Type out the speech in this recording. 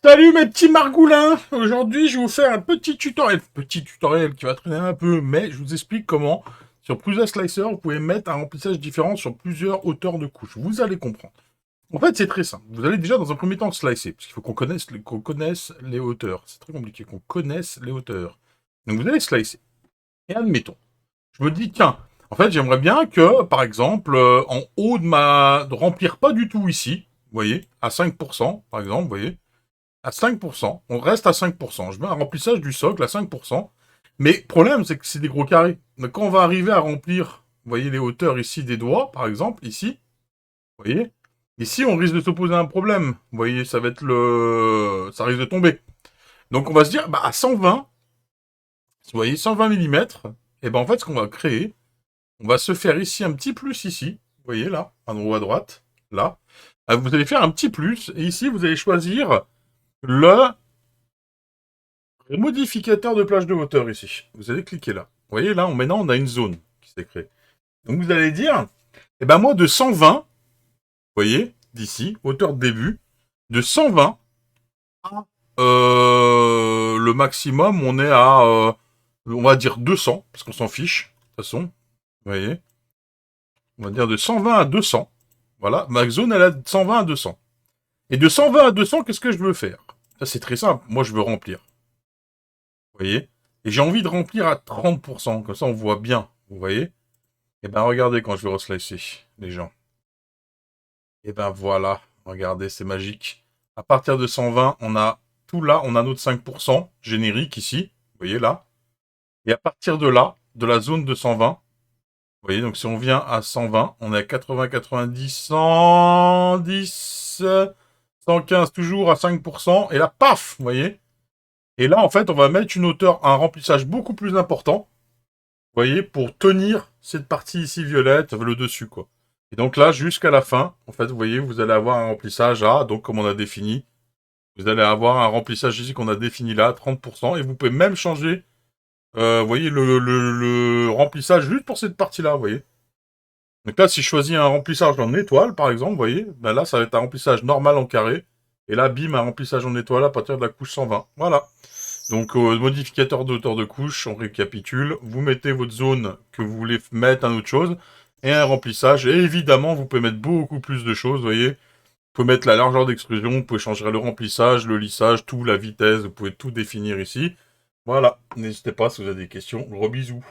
Salut mes petits margoulins. Aujourd'hui, je vais vous faire un petit tutoriel. Petit tutoriel qui va traîner un peu, mais je vous explique comment, sur plusieurs slicers, vous pouvez mettre un remplissage différent sur plusieurs hauteurs de couches. Vous allez comprendre. En fait, c'est très simple. Vous allez déjà, dans un premier temps, slicer, parce qu'il faut qu'on connaisse les hauteurs. C'est très compliqué, qu'on connaisse les hauteurs. Donc, vous allez slicer. Et admettons, je me dis, tiens, en fait, j'aimerais bien que, par exemple, en haut de remplir pas du tout ici, vous voyez, à 5%, par exemple, vous voyez, à 5%. On reste à 5%. Je mets un remplissage du socle à 5%. Mais le problème, c'est que c'est des gros carrés. Donc, quand on va arriver à remplir, vous voyez les hauteurs ici des doigts, par exemple, ici, vous voyez, ici, on risque de se poser un problème. Vous voyez, ça va être ça risque de tomber. Donc, on va se dire, bah, à 120, vous voyez, 120 mm, et ben, en fait, ce qu'on va créer, on va se faire ici un petit plus ici. Vous voyez, là, en haut à droite, là. Vous allez faire un petit plus, et ici, vous allez choisir le modificateur de plage de hauteur ici. Vous allez cliquer là. Vous voyez là, maintenant on a une zone qui s'est créée. Donc vous allez dire, eh ben moi de 120, vous voyez, d'ici, hauteur de début, de 120 à le maximum, on est à, on va dire 200, parce qu'on s'en fiche, de toute façon. Vous voyez, on va dire de 120 à 200. Voilà, ma zone elle est de 120 à 200. Et de 120 à 200, qu'est-ce que je veux faire? Ça c'est très simple, moi je veux remplir. Vous voyez? Et j'ai envie de remplir à 30%, comme ça on voit bien, vous voyez? Et ben regardez quand je vais reslicer, les gens. Et ben voilà, regardez, c'est magique. À partir de 120, on a tout là, on a notre 5% générique ici, vous voyez là. Et à partir de là, de la zone de 120, vous voyez, donc si on vient à 120, on est à 80, 90, 110, 115, toujours à 5%, et là, paf, vous voyez. Et là, en fait, on va mettre une hauteur, un remplissage beaucoup plus important, vous voyez, pour tenir cette partie ici violette, le dessus, quoi. Et donc là, jusqu'à la fin, en fait, vous voyez, vous allez avoir un remplissage à, donc comme on a défini, vous allez avoir un remplissage ici qu'on a défini là, 30%, et vous pouvez même changer, vous voyez, le remplissage juste pour cette partie-là, vous voyez. Donc là, si je choisis un remplissage en étoile, par exemple, vous voyez, ben là, ça va être un remplissage normal en carré, et là, bim, un remplissage en étoile à partir de la couche 120. Voilà. Donc, modificateur de hauteur de couche, on récapitule. Vous mettez votre zone que vous voulez mettre à autre chose et un remplissage. Et évidemment, vous pouvez mettre beaucoup plus de choses, vous voyez. Vous pouvez mettre la largeur d'extrusion, vous pouvez changer le remplissage, le lissage, tout, la vitesse, vous pouvez tout définir ici. Voilà. N'hésitez pas si vous avez des questions. Gros bisous.